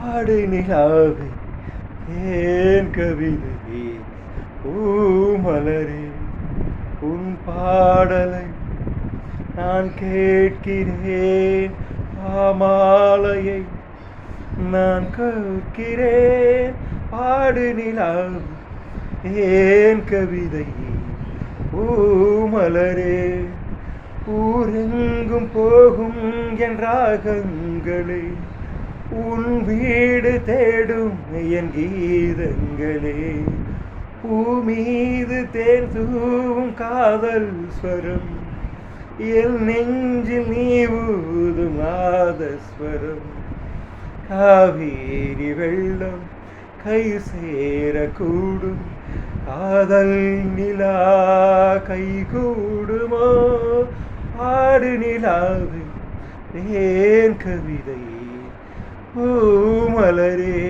பாடு நிலாவே ஏன் கவிதையே பூமலரே உன் பாடலை நான் கேட்கிறேன், மாலையை நான் கேட்கிறேன். பாடு நிலாவே ஏன் கவிதையே பூமலரே ஊரெங்கும் போகும் என் ராகங்களே, உன் வீடு தேடும் என் கீதங்களே, பூமீது தேன் தூவும் காதல் ஸ்வரம், என் நெஞ்சில் நீ ஊதும் நாதஸ்வரம். காவேரி வெள்ளம் கை சேரக்கூடும், காதல் நிலா கை கூடுமோ. ஆடு நிலாவே ஏன் கவிதையே பூமலரே